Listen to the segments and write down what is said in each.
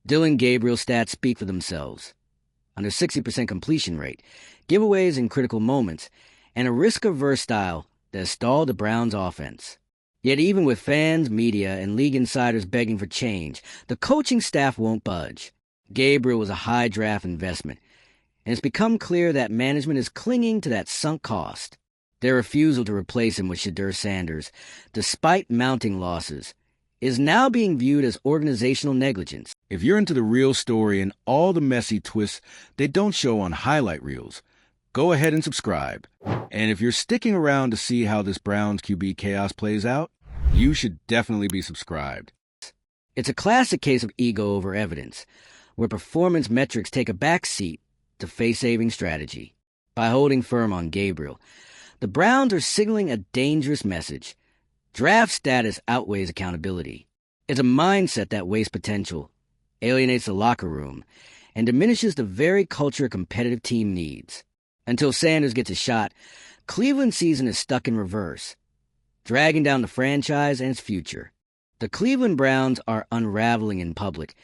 Dillon Gabriel's stats speak for themselves. Under 60% completion rate, giveaways in critical moments, and a risk-averse style that has stalled the Browns' offense. Yet even with fans, media, and league insiders begging for change, the coaching staff won't budge. Gabriel was a high draft investment, and it's become clear that management is clinging to that sunk cost. Their refusal to replace him with Shedeur Sanders, despite mounting losses, is now being viewed as organizational negligence. If you're into the real story and all the messy twists they don't show on highlight reels, go ahead and subscribe. And if you're sticking around to see how this Browns QB chaos plays out, you should definitely be subscribed. It's a classic case of ego over evidence, where performance metrics take a back seat to face-saving strategy. By holding firm on Gabriel, the Browns are signaling a dangerous message. Draft status outweighs accountability. It's a mindset that wastes potential, alienates the locker room, and diminishes the very culture a competitive team needs. Until Sanders gets a shot, Cleveland's season is stuck in reverse, dragging down the franchise and its future. The Cleveland Browns are unraveling in public,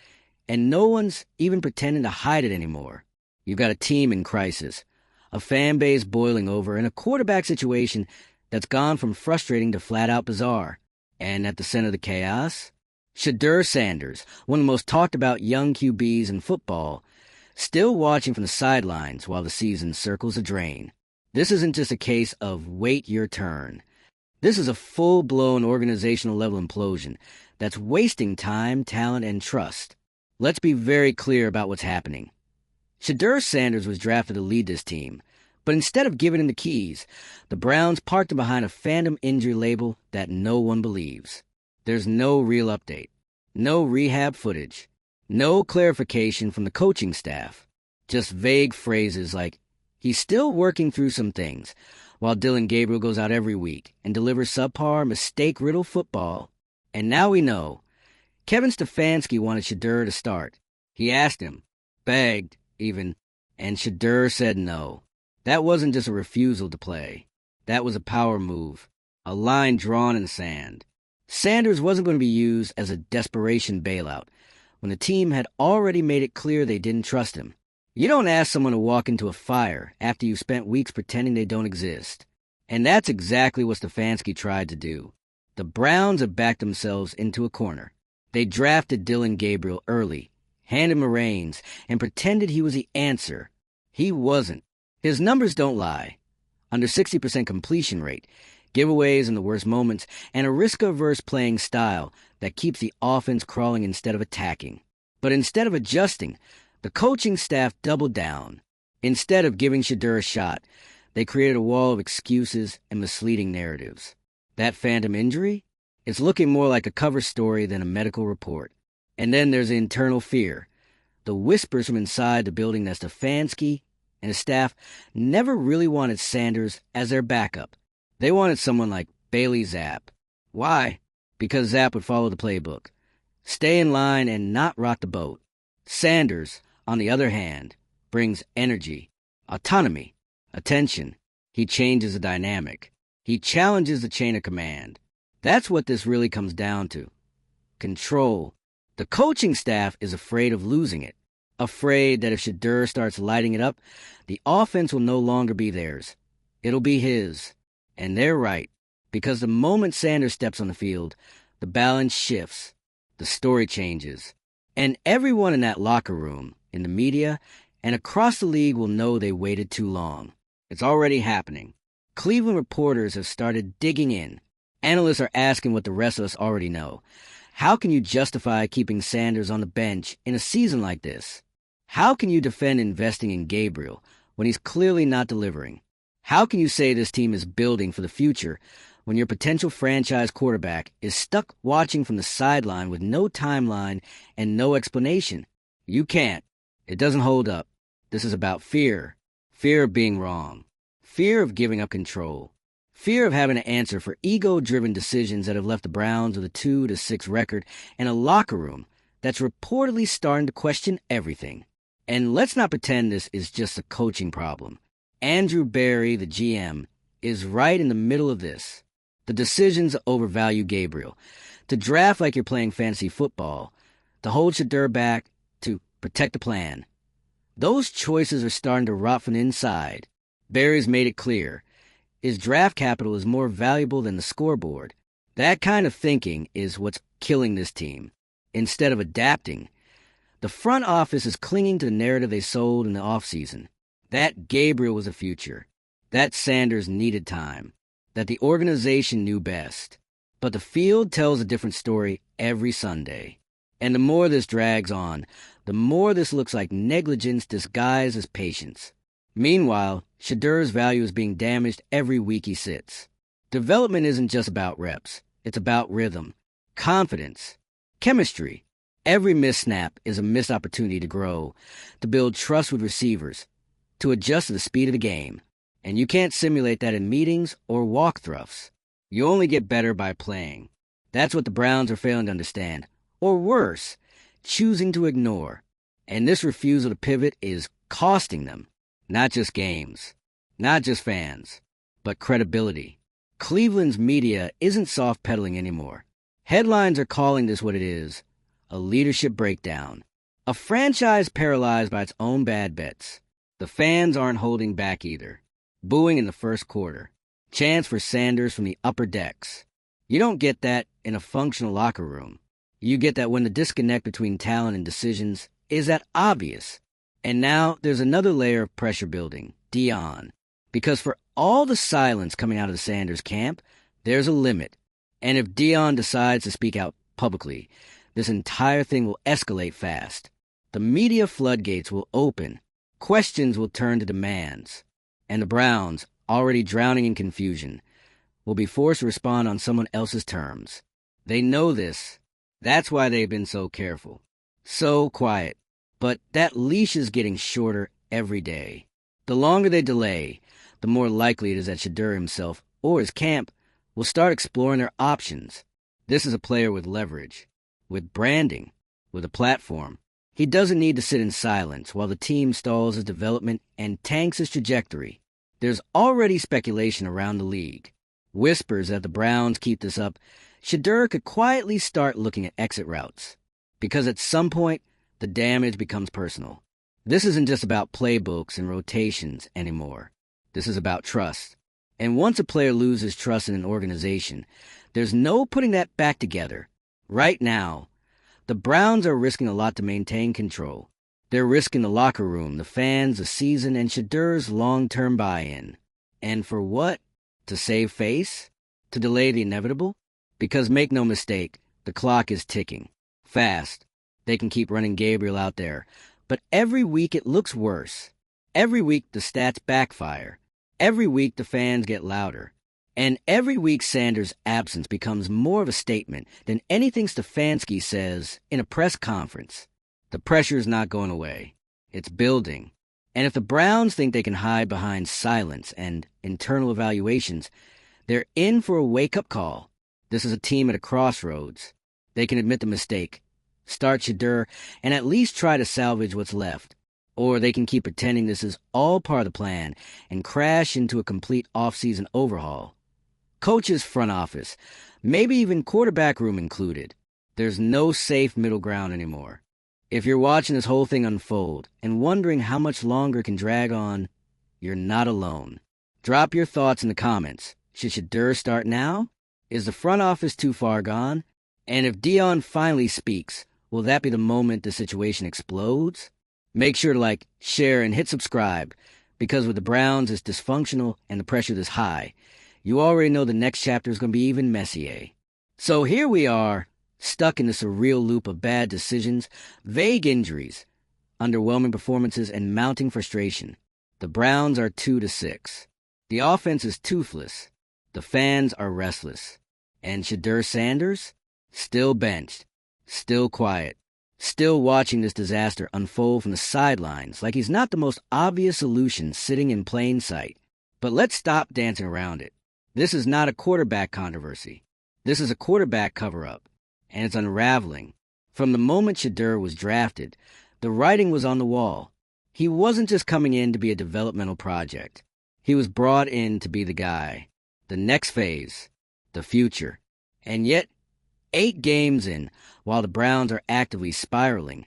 and no one's even pretending to hide it anymore. You've got a team in crisis, a fan base boiling over, and a quarterback situation that's gone from frustrating to flat-out bizarre. And at the center of the chaos, Shedeur Sanders, one of the most talked-about young QBs in football, still watching from the sidelines while the season circles the drain. This isn't just a case of wait your turn. This is a full-blown organizational-level implosion that's wasting time, talent, and trust. Let's be very clear about what's happening. Shedeur Sanders was drafted to lead this team, but instead of giving him the keys, the Browns parked him behind a phantom injury label that no one believes. There's no real update, no rehab footage, no clarification from the coaching staff, just vague phrases like, he's still working through some things, while Dillon Gabriel goes out every week and delivers subpar, mistake-riddled football. And now we know. Kevin Stefanski wanted Shedeur to start. He asked him, begged, even, and Shedeur said no. That wasn't just a refusal to play. That was a power move, a line drawn in the sand. Sanders wasn't going to be used as a desperation bailout when the team had already made it clear they didn't trust him. You don't ask someone to walk into a fire after you've spent weeks pretending they don't exist. And that's exactly what Stefanski tried to do. The Browns have backed themselves into a corner. They drafted Dillon Gabriel early, handed him the reins, and pretended he was the answer. He wasn't. His numbers don't lie. Under 60% completion rate, giveaways in the worst moments, and a risk-averse playing style that keeps the offense crawling instead of attacking. But instead of adjusting, the coaching staff doubled down. Instead of giving Shedeur a shot, they created a wall of excuses and misleading narratives. That phantom injury? It's looking more like a cover story than a medical report. And then there's the internal fear, the whispers from inside the building that Stefanski and his staff never really wanted Sanders as their backup. They wanted someone like Bailey Zapp. Why? Because Zapp would follow the playbook, stay in line, and not rock the boat. Sanders, on the other hand, brings energy, autonomy, attention. He changes the dynamic. He challenges the chain of command. That's what this really comes down to. Control. The coaching staff is afraid of losing it, afraid that if Shedeur starts lighting it up, the offense will no longer be theirs. It'll be his. And they're right, because the moment Sanders steps on the field, the balance shifts, the story changes, and everyone in that locker room, in the media, and across the league will know they waited too long. It's already happening. Cleveland reporters have started digging in. Analysts are asking what the rest of us already know. How can you justify keeping Sanders on the bench in a season like this? How can you defend investing in Gabriel when he's clearly not delivering? How can you say this team is building for the future when your potential franchise quarterback is stuck watching from the sideline with no timeline and no explanation? You can't. It doesn't hold up. This is about fear. Fear of being wrong. Fear of giving up control. Fear of having to answer for ego-driven decisions that have left the Browns with a 2-6 record and a locker room that's reportedly starting to question everything. And let's not pretend this is just a coaching problem. Andrew Berry, the GM, is right in the middle of this. The decisions to overvalue Gabriel, to draft like you're playing fantasy football, to hold Shedeur back, protect the plan. Those choices are starting to rot from the inside. Barry's made it clear. His draft capital is more valuable than the scoreboard. That kind of thinking is what's killing this team. Instead of adapting, the front office is clinging to the narrative they sold in the offseason. That Gabriel was a future. That Sanders needed time. That the organization knew best. But the field tells a different story every Sunday. And the more this drags on, the more this looks like negligence disguised as patience. Meanwhile, Shedeur's value is being damaged every week he sits. Development isn't just about reps. It's about rhythm, confidence, chemistry. Every missed snap is a missed opportunity to grow, to build trust with receivers, to adjust to the speed of the game. And you can't simulate that in meetings or walkthroughs. You only get better by playing. That's what the Browns are failing to understand. Or worse, choosing to ignore. And this refusal to pivot is costing them. Not just games, not just fans, but credibility. Cleveland's media isn't soft-pedaling anymore. Headlines are calling this what it is, a leadership breakdown. A franchise paralyzed by its own bad bets. The fans aren't holding back either. Booing in the first quarter. Chants for Sanders from the upper decks. You don't get that in a functional locker room. You get that when the disconnect between talent and decisions is that obvious. And now there's another layer of pressure building, Dion. Because for all the silence coming out of the Sanders camp, there's a limit. And if Dion decides to speak out publicly, this entire thing will escalate fast. The media floodgates will open. Questions will turn to demands. And the Browns, already drowning in confusion, will be forced to respond on someone else's terms. They know this. That's why they've been so careful. So quiet. But that leash is getting shorter every day. The longer they delay, the more likely it is that Shedeur himself or his camp will start exploring their options. This is a player with leverage, with branding, with a platform. He doesn't need to sit in silence while the team stalls his development and tanks his trajectory. There's already speculation around the league. Whispers that the Browns keep this up, Shedeur could quietly start looking at exit routes. Because at some point, the damage becomes personal. This isn't just about playbooks and rotations anymore. This is about trust. And once a player loses trust in an organization, there's no putting that back together. Right now, the Browns are risking a lot to maintain control. They're risking the locker room, the fans, the season, and Shedeur's long-term buy-in. And for what? To save face? To delay the inevitable? Because make no mistake, the clock is ticking. Fast. They can keep running Gabriel out there. But every week it looks worse. Every week the stats backfire. Every week the fans get louder. And every week Sanders' absence becomes more of a statement than anything Stefanski says in a press conference. The pressure is not going away. It's building. And if the Browns think they can hide behind silence and internal evaluations, they're in for a wake-up call. This is a team at a crossroads. They can admit the mistake, start Shedeur, and at least try to salvage what's left. Or they can keep pretending this is all part of the plan and crash into a complete off-season overhaul. Coaches, front office, maybe even quarterback room included. There's no safe middle ground anymore. If you're watching this whole thing unfold and wondering how much longer it can drag on, you're not alone. Drop your thoughts in the comments. Should Shedeur start now? Is the front office too far gone? And if Dion finally speaks, will that be the moment the situation explodes? Make sure to like, share, and hit subscribe, because with the Browns it's dysfunctional and the pressure this high, you already know the next chapter is going to be even messier. So here we are, stuck in the surreal loop of bad decisions, vague injuries, underwhelming performances, and mounting frustration. The Browns are 2-6. The offense is toothless. The fans are restless. And Shedeur Sanders? Still benched. Still quiet. Still watching this disaster unfold from the sidelines like he's not the most obvious solution sitting in plain sight. But let's stop dancing around it. This is not a quarterback controversy. This is a quarterback cover-up. And it's unraveling. From the moment Shedeur was drafted, the writing was on the wall. He wasn't just coming in to be a developmental project. He was brought in to be the guy. The next phase. The future. And yet, 8 games in, while the Browns are actively spiraling,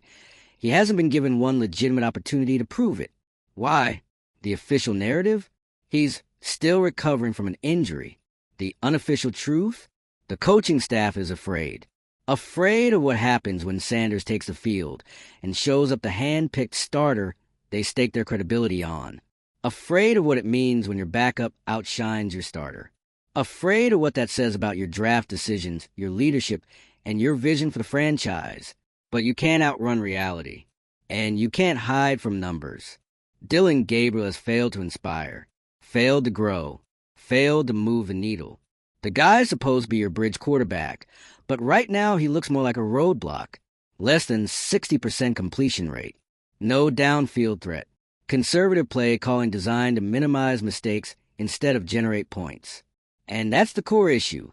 He hasn't been given one legitimate opportunity to prove it. Why? The official narrative? He's still recovering from an injury. The unofficial truth? The coaching staff is afraid. Afraid of what happens when Sanders takes the field and shows up the hand-picked starter they stake their credibility on. Afraid of what it means when your backup outshines your starter. Afraid of what that says about your draft decisions, your leadership, and your vision for the franchise. But you can't outrun reality. And you can't hide from numbers. Dillon Gabriel has failed to inspire, failed to grow, failed to move the needle. The guy's supposed to be your bridge quarterback, but right now he looks more like a roadblock. Less than 60% completion rate. No downfield threat. Conservative play calling designed to minimize mistakes instead of generate points. And that's the core issue.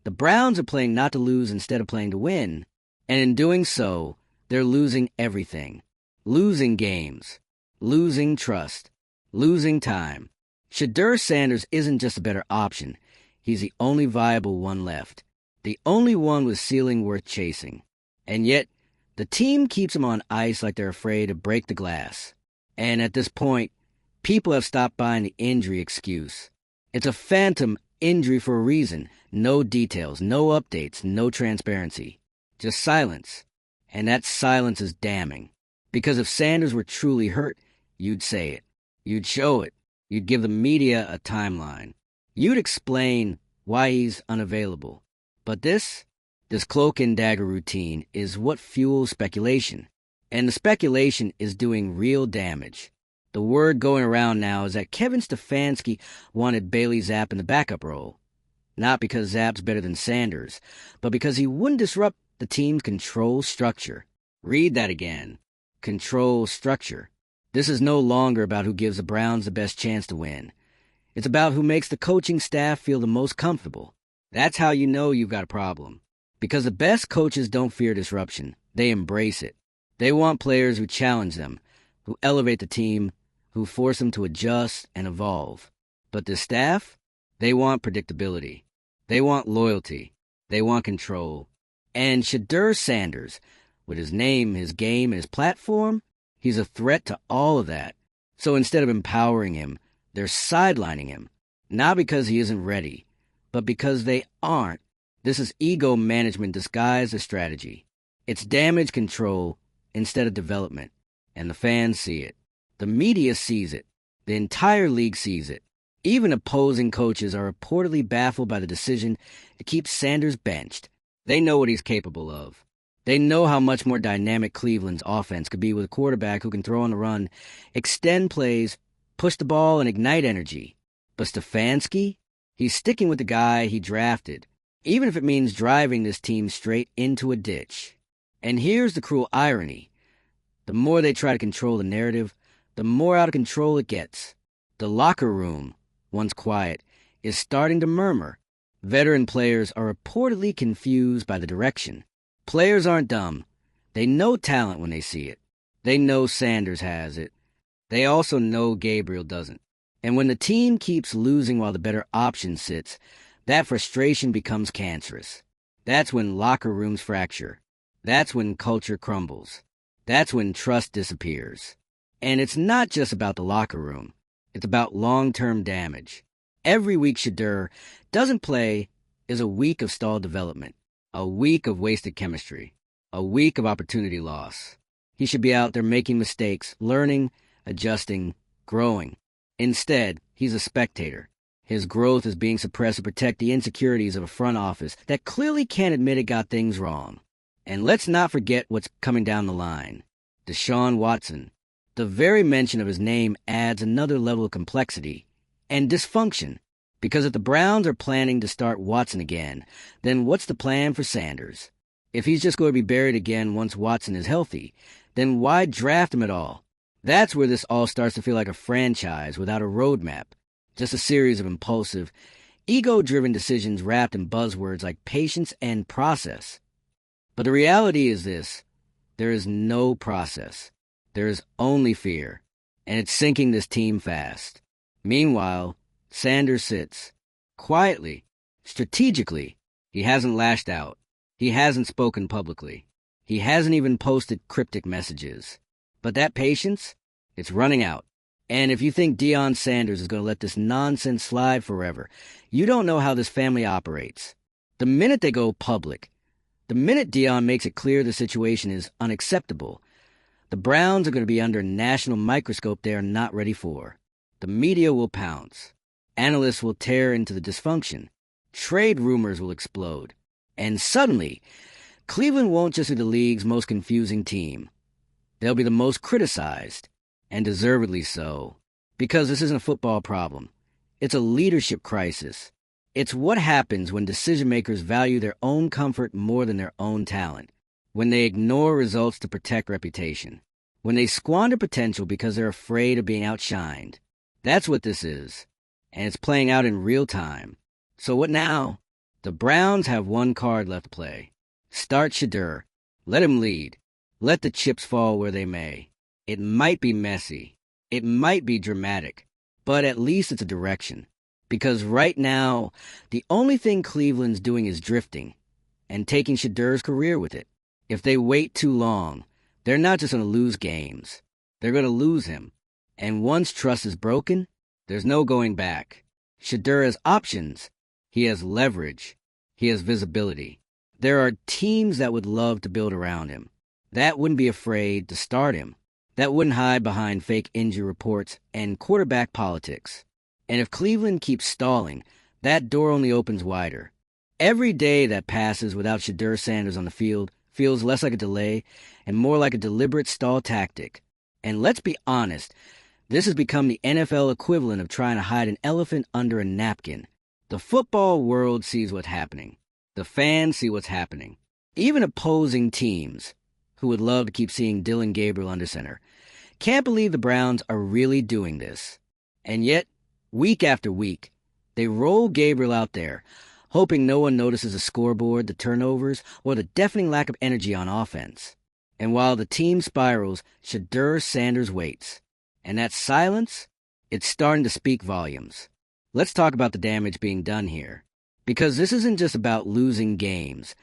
The Browns are playing not to lose instead of playing to win. And in doing so, they're losing everything. Losing games. Losing trust. Losing time. Shedeur Sanders isn't just a better option. He's the only viable one left. The only one with ceiling worth chasing. And yet, the team keeps him on ice like they're afraid to break the glass. And at this point, people have stopped buying the injury excuse. It's a phantom injury for a reason. No details, no updates, no transparency. Just silence. And that silence is damning. Because if Sanders were truly hurt, you'd say it. You'd show it. You'd give the media a timeline. You'd explain why he's unavailable. But this cloak and dagger routine is what fuels speculation. And the speculation is doing real damage. The word going around now is that Kevin Stefanski wanted Bailey Zapp in the backup role. Not because Zapp's better than Sanders, but because he wouldn't disrupt the team's control structure. Read that again. Control structure. This is no longer about who gives the Browns the best chance to win. It's about who makes the coaching staff feel the most comfortable. That's how you know you've got a problem. Because the best coaches don't fear disruption. They embrace it. They want players who challenge them, who elevate the team, who force them to adjust and evolve. But the staff? They want predictability. They want loyalty. They want control. And Shedeur Sanders, with his name, his game, his platform, he's a threat to all of that. So instead of empowering him, they're sidelining him. Not because he isn't ready, but because they aren't. This is ego management disguised as strategy. It's damage control instead of development. And the fans see it. The media sees it. The entire league sees it. Even opposing coaches are reportedly baffled by the decision to keep Sanders benched. They know what he's capable of. They know how much more dynamic Cleveland's offense could be with a quarterback who can throw on the run, extend plays, push the ball, and ignite energy. But Stefanski? He's sticking with the guy he drafted, even if it means driving this team straight into a ditch. And here's the cruel irony. The more they try to control the narrative, the more out of control it gets. The locker room, once quiet, is starting to murmur. Veteran players are reportedly confused by the direction. Players aren't dumb. They know talent when they see it. They know Sanders has it. They also know Gabriel doesn't. And when the team keeps losing while the better option sits, that frustration becomes cancerous. That's when locker rooms fracture. That's when culture crumbles. That's when trust disappears. And it's not just about the locker room. It's about long-term damage. Every week Shedeur doesn't play is a week of stalled development, a week of wasted chemistry, a week of opportunity loss. He should be out there making mistakes, learning, adjusting, growing. Instead, he's a spectator. His growth is being suppressed to protect the insecurities of a front office that clearly can't admit it got things wrong. And let's not forget what's coming down the line. Deshaun Watson. The very mention of his name adds another level of complexity and dysfunction. Because if the Browns are planning to start Watson again, then what's the plan for Sanders? If he's just going to be buried again once Watson is healthy, then why draft him at all? That's where this all starts to feel like a franchise without a roadmap. Just a series of impulsive, ego-driven decisions wrapped in buzzwords like patience and process. But the reality is this. There is no process. There is only fear. And it's sinking this team fast. Meanwhile, Sanders sits. Quietly. Strategically. He hasn't lashed out. He hasn't spoken publicly. He hasn't even posted cryptic messages. But that patience, it's running out. And if you think Deion Sanders is going to let this nonsense slide forever, you don't know how this family operates. The minute they go public, the minute Deion makes it clear the situation is unacceptable, the Browns are going to be under a national microscope they are not ready for. The media will pounce. Analysts will tear into the dysfunction. Trade rumors will explode. And suddenly, Cleveland won't just be the league's most confusing team. They'll be the most criticized, and deservedly so. Because this isn't a football problem. It's a leadership crisis. It's what happens when decision-makers value their own comfort more than their own talent. When they ignore results to protect reputation. When they squander potential because they're afraid of being outshined. That's what this is. And it's playing out in real time. So what now? The Browns have one card left to play. Start Shedeur. Let him lead. Let the chips fall where they may. It might be messy. It might be dramatic. But at least it's a direction. Because right now, the only thing Cleveland's doing is drifting. And taking Shedeur's career with it. If they wait too long, they're not just going to lose games. They're going to lose him. And once trust is broken, there's no going back. Shedeur has options. He has leverage. He has visibility. There are teams that would love to build around him. That wouldn't be afraid to start him. That wouldn't hide behind fake injury reports and quarterback politics. And if Cleveland keeps stalling, that door only opens wider. Every day that passes without Shedeur Sanders on the field feels less like a delay and more like a deliberate stall tactic. And let's be honest, this has become the NFL equivalent of trying to hide an elephant under a napkin. The football world sees what's happening. The fans see what's happening. Even opposing teams, who would love to keep seeing Dillon Gabriel under center, can't believe the Browns are really doing this. And yet, week after week, they roll Gabriel out there, hoping no one notices the scoreboard, the turnovers, or the deafening lack of energy on offense. And while the team spirals, Shedeur Sanders waits. And that silence, it's starting to speak volumes. Let's talk about the damage being done here. Because this isn't just about losing games.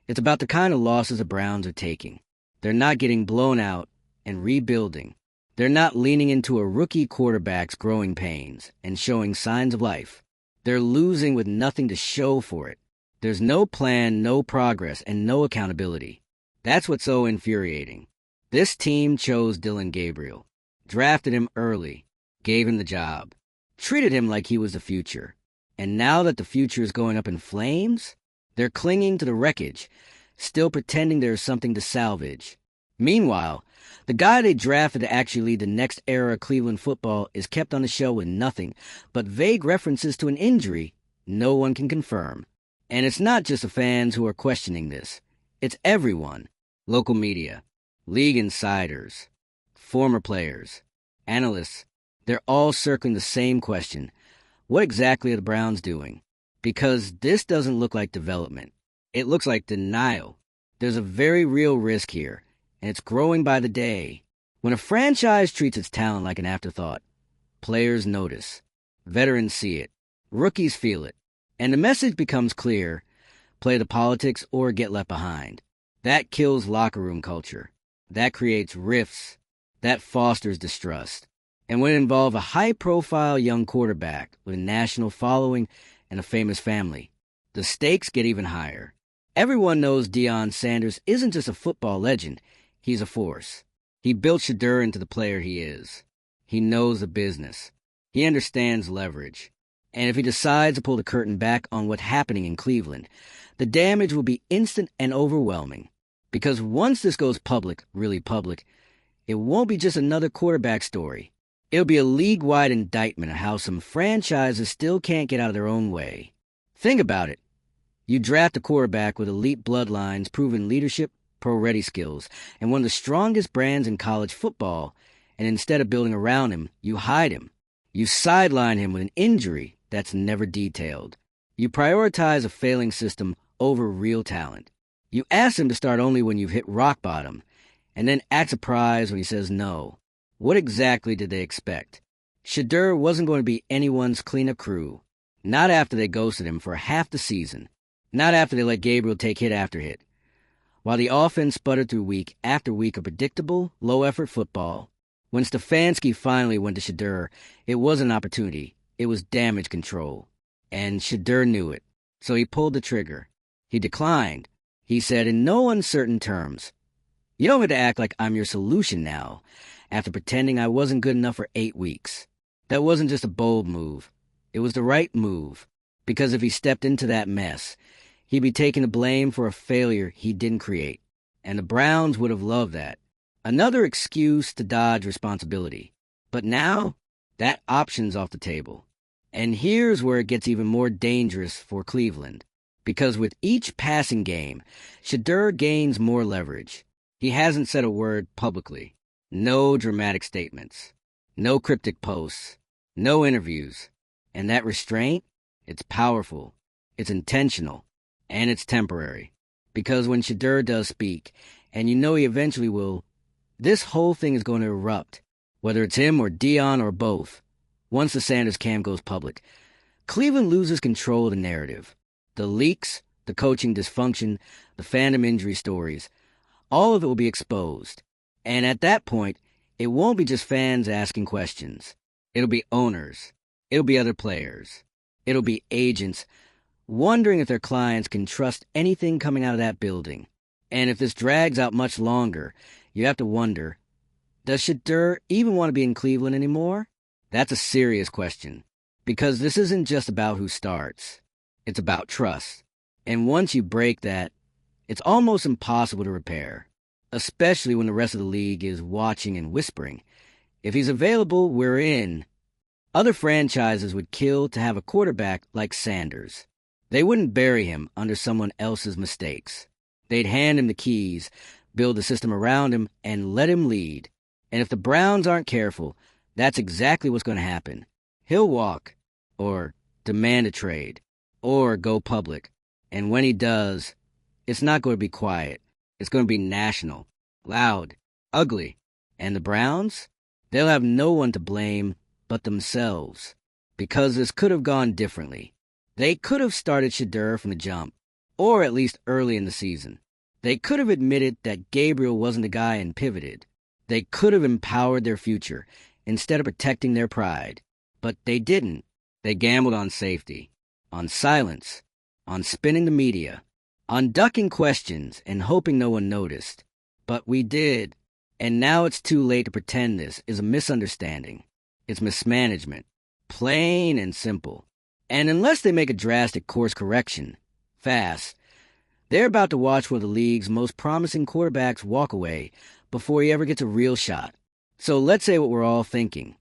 It's about the kind of losses the Browns are taking. They're not getting blown out and rebuilding. They're not leaning into a rookie quarterback's growing pains and showing signs of life. They're losing with nothing to show for it. There's no plan, no progress, and no accountability. That's what's so infuriating. This team chose Dillon Gabriel, drafted him early, gave him the job, treated him like he was the future. And now that the future is going up in flames, they're clinging to the wreckage, still pretending there's something to salvage. Meanwhile, the guy they drafted to actually lead the next era of Cleveland football is kept on the show with nothing but vague references to an injury no one can confirm. And it's not just the fans who are questioning this. It's everyone. Local media, league insiders, former players, analysts. They're all circling the same question. What exactly are the Browns doing? Because this doesn't look like development. It looks like denial. There's a very real risk here, and it's growing by the day. When a franchise treats its talent like an afterthought, players notice. Veterans see it. Rookies feel it. And the message becomes clear: play the politics or get left behind. That kills locker room culture. That creates rifts. That fosters distrust. And when it involves a high-profile young quarterback with a national following and a famous family, the stakes get even higher. Everyone knows Deion Sanders isn't just a football legend. He's a force. He built Shedeur into the player he is. He knows the business. He understands leverage. And if he decides to pull the curtain back on what's happening in Cleveland, the damage will be instant and overwhelming. Because once this goes public, really public, it won't be just another quarterback story. It'll be a league-wide indictment of how some franchises still can't get out of their own way. Think about it. You draft a quarterback with elite bloodlines, proven leadership, pro-ready skills, and one of the strongest brands in college football, and instead of building around him, you hide him. You sideline him with an injury that's never detailed. You prioritize a failing system over real talent. You ask him to start only when you've hit rock bottom, and then act surprised when he says no. What exactly did they expect? Shedeur wasn't going to be anyone's cleanup crew. Not after they ghosted him for half the season. Not after they let Gabriel take hit after hit. while the offense sputtered through week after week of predictable, low-effort football. When Stefanski finally went to Shedeur, it wasn't an opportunity. It was damage control. And Shedeur knew it. So he pulled the trigger. He declined. He said in no uncertain terms, "You don't have to act like I'm your solution now, after pretending I wasn't good enough for 8 weeks." That wasn't just a bold move. It was the right move. Because if he stepped into that mess, he'd be taking the blame for a failure he didn't create. And the Browns would have loved that. Another excuse to dodge responsibility. But now, that option's off the table. And here's where it gets even more dangerous for Cleveland. Because with each passing game, Shedeur gains more leverage. He hasn't said a word publicly. No dramatic statements. No cryptic posts. No interviews. And that restraint, it's powerful. It's intentional. And it's temporary. Because when Shedeur does speak, and you know he eventually will, this whole thing is going to erupt. Whether it's him or Dion or both. Once the Sanders camp goes public, Cleveland loses control of the narrative. The leaks, the coaching dysfunction, the fandom injury stories, all of it will be exposed. And at that point, it won't be just fans asking questions. It'll be owners. It'll be other players. It'll be agents wondering if their clients can trust anything coming out of that building. And if this drags out much longer, you have to wonder, does Shedeur even want to be in Cleveland anymore? That's a serious question. Because this isn't just about who starts. It's about trust. And once you break that, it's almost impossible to repair. Especially when the rest of the league is watching and whispering. If he's available, we're in. Other franchises would kill to have a quarterback like Sanders. They wouldn't bury him under someone else's mistakes. They'd hand him the keys, build the system around him, and let him lead. And if the Browns aren't careful, that's exactly what's going to happen. He'll walk, or demand a trade, or go public. And when he does, it's not going to be quiet. It's going to be national, loud, ugly. And the Browns? They'll have no one to blame but themselves. Because this could have gone differently. They could have started Shedeur from the jump, or at least early in the season. They could have admitted that Gabriel wasn't the guy and pivoted. They could have empowered their future instead of protecting their pride. But they didn't. They gambled on safety, on silence, on spinning the media, on ducking questions and hoping no one noticed. But we did. And now it's too late to pretend this is a misunderstanding. It's mismanagement. Plain and simple. And unless they make a drastic course correction, fast, they're about to watch one of the league's most promising quarterbacks walk away before he ever gets a real shot. So let's say what we're all thinking.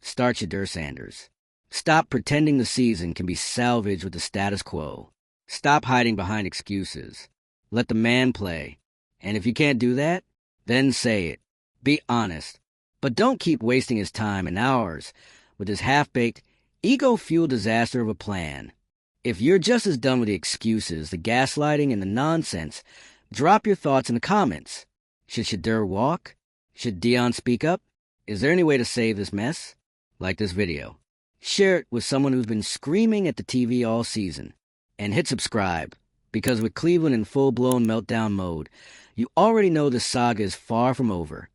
Start Shedeur Sanders. Stop pretending the season can be salvaged with the status quo. Stop hiding behind excuses. Let the man play. And if you can't do that, then say it. Be honest. But don't keep wasting his time and hours with this half-baked, ego-fueled disaster of a plan. If you're just as done with the excuses, the gaslighting, and the nonsense, drop your thoughts in the comments. Should Shedeur walk? Should Dion speak up? Is there any way to save this mess? Like this video. Share it with someone who's been screaming at the TV all season. And hit subscribe, because with Cleveland in full-blown meltdown mode, you already know the saga is far from over.